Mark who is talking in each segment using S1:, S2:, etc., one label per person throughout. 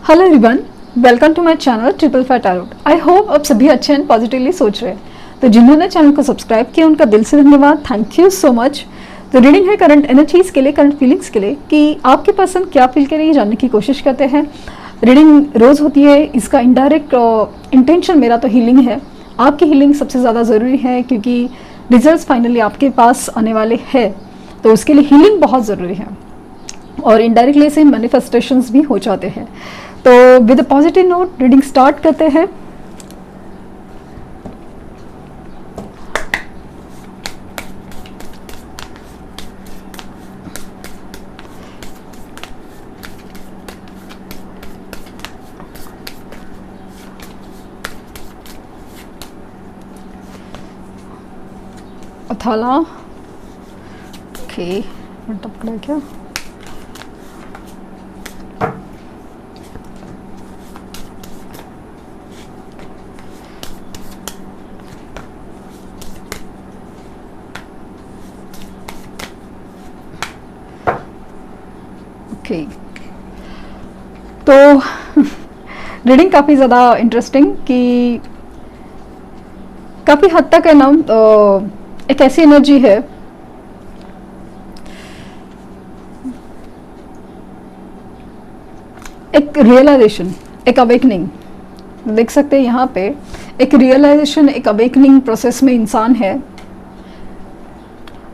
S1: Hello everyone, welcome to my channel triple fat tarot. I hope आप सभी अच्छे and positively सोच रहे हैं। तो जिन्होंने चैनल को सब्सक्राइब किया उनका दिल से धन्यवाद, थैंक यू सो मच। तो रीडिंग है करंट एनर्जीज के लिए, करंट फीलिंग्स के लिए कि आपके पर्सन क्या फील करें ये जानने की कोशिश करते हैं। रीडिंग रोज़ होती है, इसका इनडायरेक्ट इंटेंशन मेरा तो हीलिंग है। आपकी हीलिंग सबसे ज़्यादा ज़रूरी है क्योंकि रिजल्ट फाइनली आपके पास आने वाले हैं, तो उसके लिए हीलिंग बहुत ज़रूरी है और इनडायरेक्टली से मैनिफेस्टेशंस भी हो जाते हैं। तो with a positive note reading start करते हैं। अथाला ओके पकड़ा क्या? ओके तो रीडिंग काफ़ी ज़्यादा इंटरेस्टिंग कि काफ़ी हद तक है ना, एक ऐसी एनर्जी है एक रियलाइजेशन, एक अवेकनिंग। देख सकते हैं यहाँ पे एक रियलाइजेशन, एक अवेकनिंग प्रोसेस में इंसान है।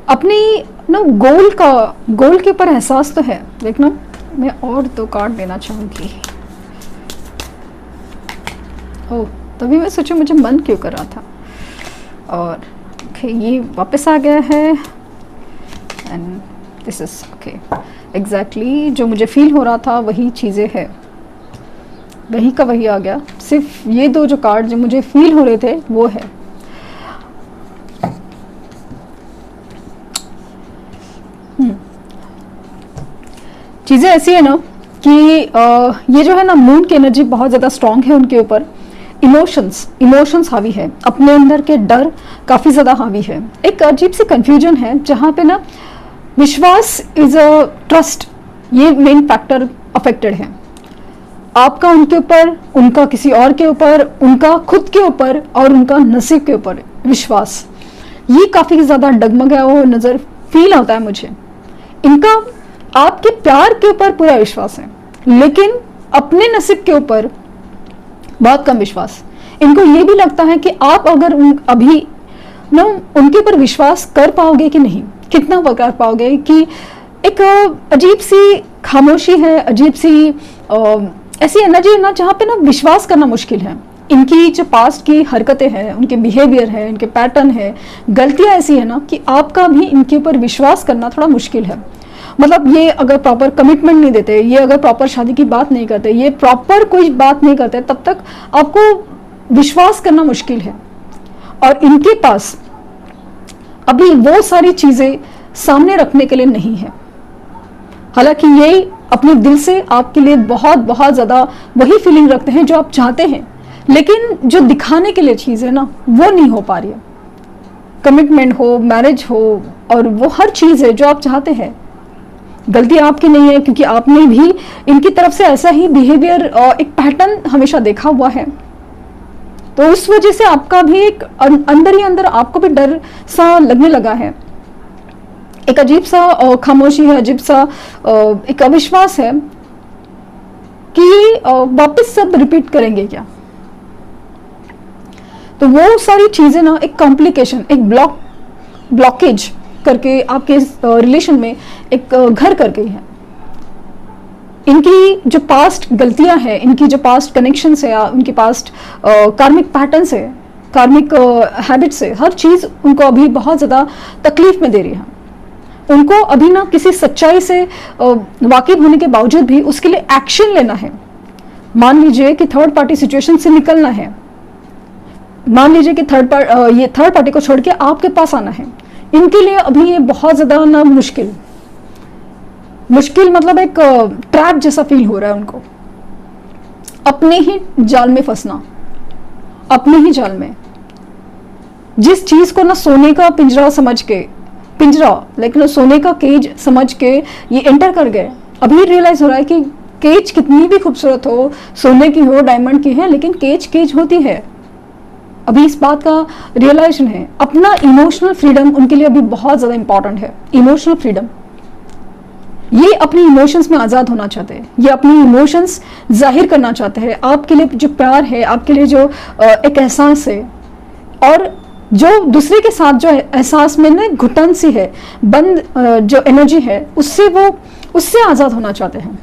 S1: अपनी ना गोल के ऊपर एहसास तो है। देखना, मैं और 2 कार्ड देना चाहूँगी। ओह, तभी मैं सोचूं मुझे मन क्यों कर रहा था। और ये वापस आ गया है and this is okay. Exactly जो मुझे फील हो रहा था वही चीज़ें है, वही का वही आ गया। सिर्फ ये 2 जो कार्ड जो मुझे फील हो रहे थे वो है। चीज़ें ऐसी है ना कि ये जो है ना, मून की एनर्जी बहुत ज़्यादा स्ट्रांग है उनके ऊपर। इमोशंस हावी है, अपने अंदर के डर काफ़ी ज़्यादा हावी है। एक अजीब सी कंफ्यूजन है जहाँ पे ना विश्वास इज अ ट्रस्ट, ये मेन फैक्टर अफेक्टेड है। आपका उनके ऊपर, उनका किसी और के ऊपर, उनका खुद के ऊपर और उनका नसीब के ऊपर विश्वास, ये काफ़ी ज़्यादा डगमगाया हुआ नज़र फील होता है मुझे। इनका आपके प्यार के ऊपर पूरा विश्वास है लेकिन अपने नसीब के ऊपर बहुत कम विश्वास। इनको ये भी लगता है कि आप अगर अभी ना उनके ऊपर विश्वास कर पाओगे कि नहीं, कितना कर पाओगे, कि एक अजीब सी खामोशी है, अजीब सी ऐसी एनर्जी है ना जहाँ पे ना विश्वास करना मुश्किल है। इनकी जो पास्ट की हरकतें हैं, उनके बिहेवियर है, इनके पैटर्न है, गलतियाँ ऐसी है ना कि आपका भी इनके ऊपर विश्वास करना थोड़ा मुश्किल है। मतलब ये अगर प्रॉपर कमिटमेंट नहीं देते, ये अगर प्रॉपर शादी की बात नहीं करते, ये प्रॉपर कोई बात नहीं करते, तब तक आपको विश्वास करना मुश्किल है। और इनके पास अभी वो सारी चीज़ें सामने रखने के लिए नहीं है। हालांकि ये अपने दिल से आपके लिए बहुत बहुत ज़्यादा वही फीलिंग रखते हैं जो आप चाहते हैं, लेकिन जो दिखाने के लिए चीज़ है ना वो नहीं हो पा रही है। कमिटमेंट हो, मैरिज हो और वो हर चीज़ है जो आप चाहते हैं, गलती आपकी नहीं है क्योंकि आपने भी इनकी तरफ से ऐसा ही बिहेवियर, एक पैटर्न हमेशा देखा हुआ है। तो उस वजह से आपका भी एक अंदर ही अंदर आपको भी डर सा लगने लगा है। एक अजीब सा खामोशी है, अजीब सा एक अविश्वास है कि वापस सब रिपीट करेंगे क्या। तो वो सारी चीजें ना एक कॉम्प्लिकेशन, एक ब्लॉकेज करके आपके रिलेशन में एक घर कर गई है। इनकी जो पास्ट गलतियां हैं, इनकी जो पास्ट कनेक्शंस है, उनकी पास्ट कार्मिक पैटर्न्स है, कार्मिक हैबिट्स है, हर चीज़ उनको अभी बहुत ज़्यादा तकलीफ में दे रही है। उनको अभी ना किसी सच्चाई से वाकिफ होने के बावजूद भी उसके लिए एक्शन लेना है। मान लीजिए कि थर्ड पार्टी सिचुएशन से निकलना है, मान लीजिए कि थर्ड पार्टी को छोड़ के आपके पास आना है। इनके लिए अभी ये बहुत ज़्यादा ना मुश्किल मतलब एक ट्रैप जैसा फील हो रहा है उनको। अपने ही जाल में फंसना, अपने ही जाल में, जिस चीज़ को ना सोने का पिंजरा समझ के, पिंजरा लेकिन सोने का केज समझ के ये एंटर कर गए, अभी रियलाइज हो रहा है कि केज कितनी भी खूबसूरत हो, सोने की हो, डायमंड की है, लेकिन केज केज होती है। अभी इस बात का रियलाइजेशन है। अपना इमोशनल फ्रीडम उनके लिए अभी बहुत ज़्यादा इंपॉर्टेंट है। इमोशनल फ्रीडम, ये अपनी इमोशंस में आज़ाद होना चाहते हैं, ये अपनी इमोशंस जाहिर करना चाहते हैं। आपके लिए जो प्यार है, आपके लिए जो एक एहसास है, और जो दूसरे के साथ जो एहसास में ना घुटन सी है, बंद जो एनर्जी है, उससे आज़ाद होना चाहते हैं।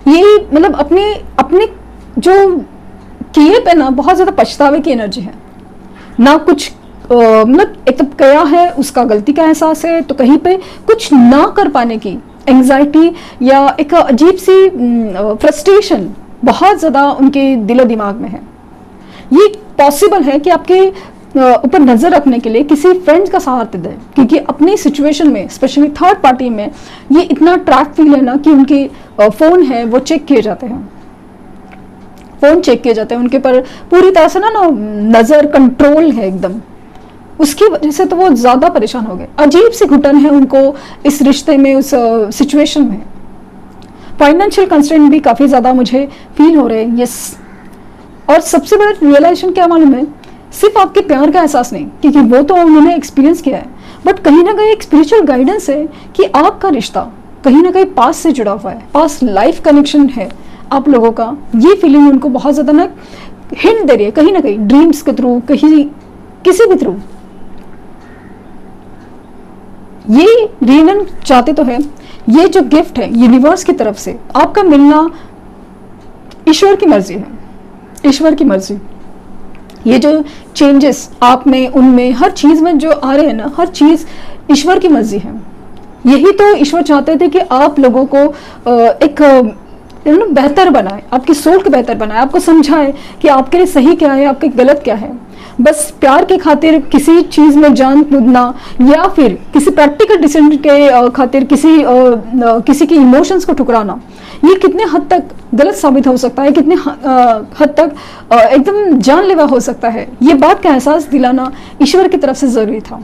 S1: ये मतलब अपने जो किए पे ना बहुत ज़्यादा पछतावे की एनर्जी है ना। कुछ मतलब एक तो क्या है, उसका गलती का एहसास है, तो कहीं पे कुछ ना कर पाने की एंग्जाइटी या एक अजीब सी फ्रस्ट्रेशन बहुत ज़्यादा उनके दिलो दिमाग में है। ये पॉसिबल है कि आपके ऊपर नज़र रखने के लिए किसी फ्रेंड्स का सहारा दे, क्योंकि अपनी सिचुएशन में, स्पेशली थर्ड पार्टी में, ये इतना ट्रैक फील है ना कि उनके फ़ोन है वो चेक किए जाते हैं, फ़ोन चेक किए जाते हैं उनके पर पूरी तरह से ना नज़र कंट्रोल है एकदम। उसकी वजह से तो वो ज़्यादा परेशान हो गए। अजीब सी घुटन है उनको इस रिश्ते में, उस सिचुएशन में। फाइनेंशियल कंस्ट्रेंट भी काफ़ी ज़्यादा मुझे फील हो रहे हैं। यस, और सबसे बड़ा रियलाइजेशन क्या मालूम है, सिर्फ आपके प्यार का एहसास नहीं, क्योंकि वो तो उन्होंने एक्सपीरियंस किया है, बट कहीं ना कहीं एक स्पिरिचुअल गाइडेंस है कि आपका रिश्ता कहीं ना कहीं पास से जुड़ा हुआ है, पास लाइफ कनेक्शन है आप लोगों का। ये फीलिंग उनको बहुत ज़्यादा ना हिंट दे रही है, कहीं ना कहीं ड्रीम्स के थ्रू, कहीं किसी भी थ्रू। ये रीयूनियन चाहते तो है, ये जो गिफ्ट है यूनिवर्स की तरफ से आपका मिलना ईश्वर की मर्जी है, ईश्वर की मर्जी। ये जो चेंजेस आप में, उनमें, हर चीज़ में जो आ रहे हैं ना, हर चीज़ ईश्वर की मर्जी है। यही तो ईश्वर चाहते थे कि आप लोगों को एक बेहतर बनाए, आपकी सोच को बेहतर बनाए, आपको समझाए कि आपके लिए सही क्या है, आपके गलत क्या है। बस प्यार के खातिर किसी चीज़ में जान कूदना, या फिर किसी प्रैक्टिकल डिसीजन के खातिर किसी की इमोशंस को ठुकराना, ये कितने हद तक गलत साबित हो सकता है, कितने हद तक एकदम जानलेवा हो सकता है। ये बात का एहसास दिलाना ईश्वर की तरफ से ज़रूरी था।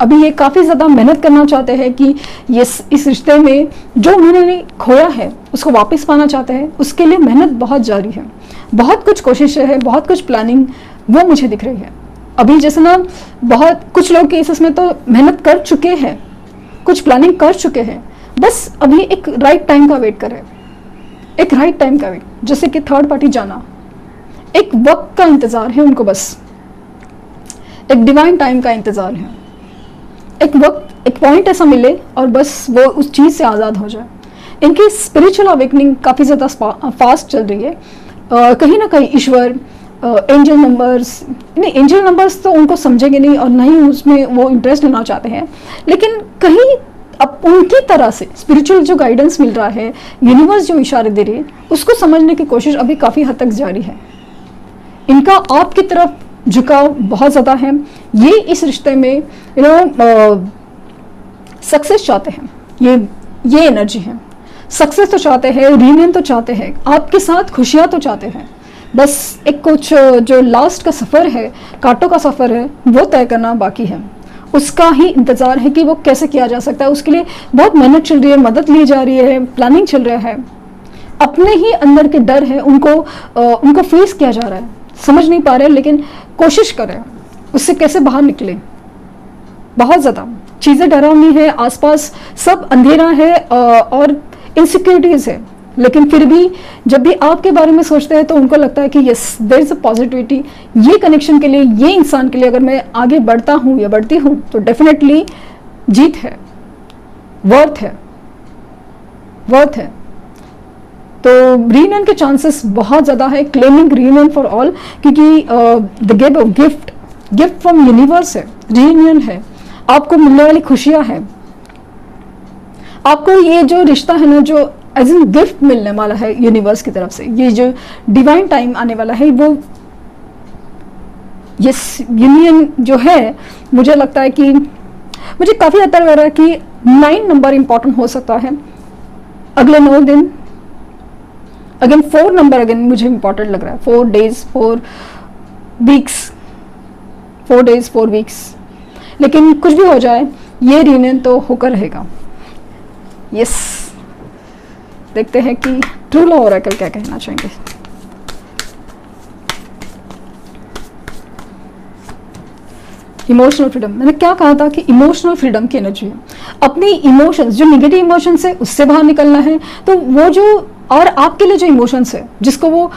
S1: अभी ये काफ़ी ज़्यादा मेहनत करना चाहते हैं कि ये इस रिश्ते में जो उन्होंने खोया है उसको वापस पाना चाहते हैं। उसके लिए मेहनत बहुत जारी है, बहुत कुछ कोशिशें है, बहुत कुछ प्लानिंग वो मुझे दिख रही है। अभी जैसे ना बहुत कुछ लोग केसेस में तो मेहनत कर चुके हैं, कुछ प्लानिंग कर चुके हैं, बस अभी एक राइट टाइम का वेट करें, एक राइट टाइम का वेट, जैसे कि थर्ड पार्टी जाना, एक वक्त का इंतज़ार है उनको, बस एक डिवाइन टाइम का इंतज़ार है, एक वक्त, एक पॉइंट ऐसा मिले और बस वो उस चीज़ से आज़ाद हो जाए। इनकी स्पिरिचुअल अवेकनिंग काफ़ी ज़्यादा फास्ट चल रही है। कहीं ना कहीं ईश्वर, एंजल नंबर्स, नहीं एंजल नंबर्स तो उनको समझेंगे नहीं और नहीं उसमें वो इंटरेस्ट लेना चाहते हैं, लेकिन कहीं अब उनकी तरह से स्पिरिचुअल जो गाइडेंस मिल रहा है, यूनिवर्स जो इशारे दे रही है, उसको समझने की कोशिश अभी काफ़ी हद तक जारी है। इनका आपकी तरफ झुकाव बहुत ज़्यादा है। ये इस रिश्ते में सक्सेस चाहते हैं, ये एनर्जी है। सक्सेस तो चाहते हैं, रीयूनियन तो चाहते हैं, आपके साथ खुशियाँ तो चाहते हैं। बस एक कुछ जो लास्ट का सफ़र है, कांटों का सफ़र है, वो तय करना बाकी है। उसका ही इंतज़ार है कि वो कैसे किया जा सकता है। उसके लिए बहुत मेहनत चल रही है, मदद ली जा रही है, प्लानिंग चल रहा है। अपने ही अंदर के डर है, उनको फेस किया जा रहा है, समझ नहीं पा रहे, लेकिन कोशिश कर रहे हैं उससे कैसे बाहर निकले। बहुत ज़्यादा चीज़ें डरावनी है, आसपास सब अंधेरा है और इनसिक्योरिटीज़ है, लेकिन फिर भी जब भी आपके बारे में सोचते हैं तो उनको लगता है कि yes there is a positivity. ये कनेक्शन के लिए, ये इंसान के लिए अगर मैं आगे बढ़ता हूँ या बढ़ती हूँ तो डेफिनेटली जीत है, वर्थ है, वर्थ है। तो रीयूनियन के चांसेस बहुत ज़्यादा है, क्लेमिंग रीयूनियन फॉर ऑल, क्योंकि द गिफ्ट फ्रॉम यूनिवर्स है, रीयूनियन है, आपको मिलने वाली खुशियाँ हैं, आपको ये जो रिश्ता है ना, जो एज इन गिफ्ट मिलने वाला है यूनिवर्स की तरफ से, ये जो डिवाइन टाइम आने वाला है, वो ये यूनियन जो है, मुझे लगता है कि मुझे काफ़ी हद तक लग रहा है कि 9 नंबर इंपॉर्टेंट हो सकता है अगले 9 दिन। अगेन 4 नंबर अगेन मुझे इंपॉर्टेंट लग रहा है, 4 days 4 weeks, 4 days 4 weeks। लेकिन कुछ भी हो जाए, ये रीयूनियन तो होकर रहेगा। यस देखते हैं कि ट्रू लव ओरेकल क्या कहना चाहेंगे। इमोशनल फ्रीडम, मैंने क्या कहा था कि इमोशनल फ्रीडम की एनर्जी है। अपनी इमोशंस, जो निगेटिव इमोशंस है उससे बाहर निकलना है। तो वो जो, और आपके लिए जो इमोशंस है जिसको वो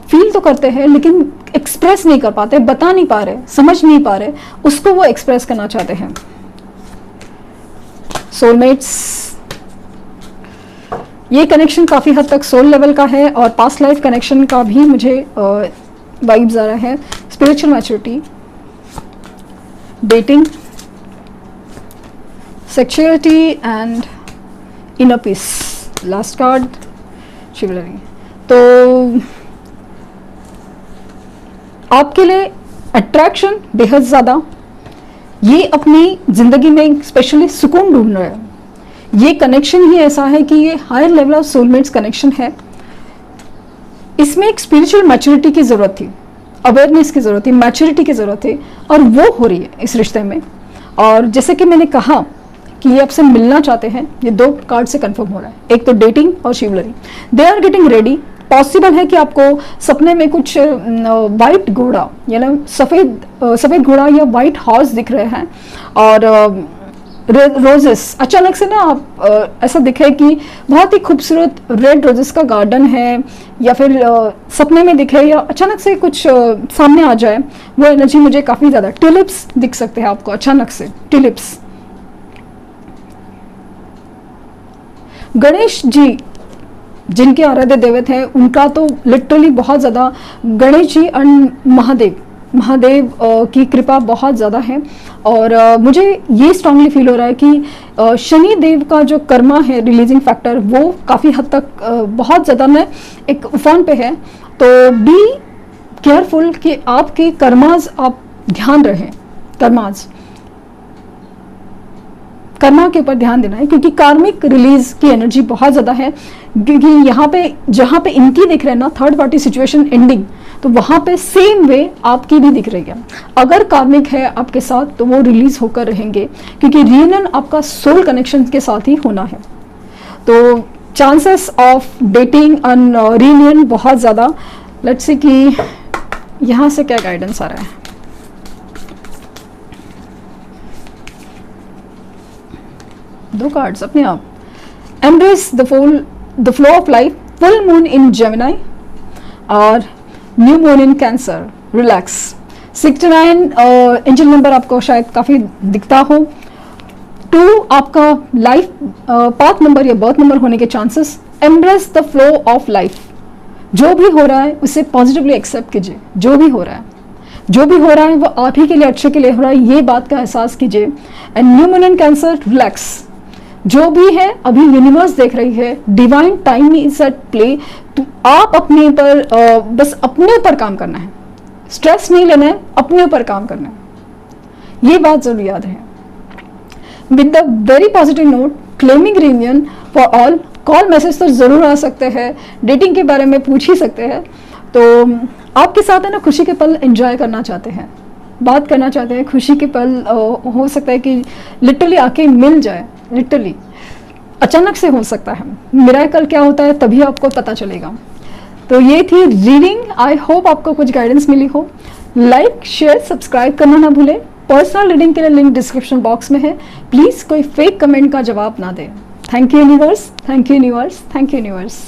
S1: फील तो करते हैं लेकिन एक्सप्रेस नहीं कर पाते, बता नहीं पा रहे, समझ नहीं पा रहे, उसको वो एक्सप्रेस करना चाहते हैं। सोलमेट्स, ये कनेक्शन काफ़ी हद तक सोल लेवल का है और पास्ट लाइफ कनेक्शन का भी मुझे वाइब्स आ रहा है। Spiritual maturity, dating, sexuality and inner peace. Last card शिवलरी। तो आपके लिए अट्रैक्शन बेहद ज़्यादा, ये अपनी ज़िंदगी में स्पेशली सुकून ढूंढ रहे हैं। ये कनेक्शन ही ऐसा है कि ये higher level of soulmates connection है। इसमें एक स्पिरिचुअल मैच्योरिटी की ज़रूरत थी, अवेयरनेस की ज़रूरत थी, मैच्योरिटी की ज़रूरत थी, और वो हो रही है इस रिश्ते में। और जैसे कि मैंने कहा कि ये आपसे मिलना चाहते हैं, ये 2 कार्ड से कंफर्म हो रहा है। एक तो डेटिंग और chivalry, they are getting ready. Possible है कि आपको सपने में कुछ वाइट घोड़ा, यानी सफ़ेद घोड़ा या वाइट हॉर्स दिख रहे हैं, और रोजेस अचानक से ना आप ऐसा दिखे कि बहुत ही खूबसूरत रेड रोजेस का गार्डन है, या फिर सपने में दिखे, या अचानक से कुछ सामने आ जाए, वो एनर्जी मुझे काफ़ी ज़्यादा। ट्यूलिप्स दिख सकते हैं आपको अचानक से, ट्यूलिप्स। गणेश जी जिनके आराध्य देवत हैं, उनका तो लिटरली बहुत ज़्यादा, गणेश जी एंड महादेव की कृपा बहुत ज़्यादा है। और मुझे ये स्ट्रांगली फील हो रहा है कि शनि देव का जो कर्मा है, रिलीजिंग फैक्टर, वो काफ़ी हद तक बहुत ज़्यादा ना एक उफान पे है। तो बी केयरफुल कि आपके कर्माज, आप ध्यान रहें, कर्मा के ऊपर ध्यान देना है, क्योंकि कार्मिक रिलीज की एनर्जी बहुत ज़्यादा है। क्योंकि यहाँ पे जहाँ पे इनकी दिख रहे हैं ना थर्ड पार्टी सिचुएशन एंडिंग, तो वहाँ पे सेम वे आपकी भी दिख रही है। अगर कार्मिक है आपके साथ तो वो रिलीज होकर रहेंगे, क्योंकि रियूनियन आपका सोल कनेक्शन के साथ ही होना है। तो chances of dating and reunion बहुत ज़्यादा। लेट्स सी कि यहाँ से क्या गाइडेंस आ रहा है। दो कार्ड्स अपने आप। Embrace the flow of life, full moon in Gemini और new moon in Cancer, relax. 69 angel number आपको शायद काफ़ी दिखता हो। 2 आपका लाइफ पाथ नंबर या बर्थ नंबर होने के chances. Embrace the flow of life, जो भी हो रहा है उसे पॉजिटिवली एक्सेप्ट कीजिए। जो भी हो रहा है वो आप ही के लिए, अच्छे के लिए हो रहा है, ये बात का एहसास कीजिए। And new moon in Cancer, relax. जो भी है अभी यूनिवर्स देख रही है, divine time is at play. तो आप अपने ऊपर बस अपने ऊपर काम करना है, स्ट्रेस नहीं लेना है, अपने ऊपर काम करना है, ये बात जरूर याद है। With the very positive note, claiming reunion for all. Call message तो जरूर आ सकते हैं, डेटिंग के बारे में पूछ ही सकते हैं। तो आपके साथ है ना खुशी के पल एंजॉय करना चाहते हैं, बात करना चाहते हैं, खुशी के पल हो सकता है कि लिटरली आके मिल जाए, लिटरली अचानक से हो सकता है। मिरेकल क्या होता है तभी आपको पता चलेगा। तो ये थी रीडिंग। आई होप आपको कुछ गाइडेंस मिली हो। लाइक, शेयर, सब्सक्राइब करना ना भूलें। पर्सनल रीडिंग के लिए लिंक डिस्क्रिप्शन बॉक्स में है। प्लीज़ कोई फेक कमेंट का जवाब ना दें। Thank you universe, thank you universe, thank you universe.